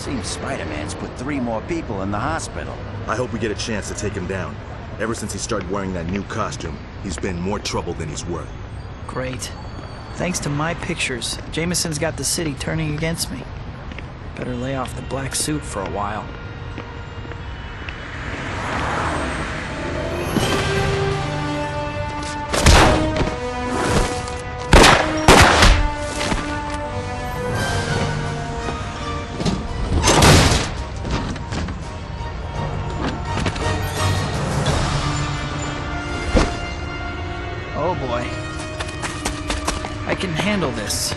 Seems Spider-Man's put 3 more people in the hospital. I hope we get a chance to take him down. Ever since he started wearing that new costume, he's been more trouble than he's worth. Great. Thanks to my pictures, Jameson's got the city turning against me. Better lay off the black suit for a while. Oh boy. I can handle this.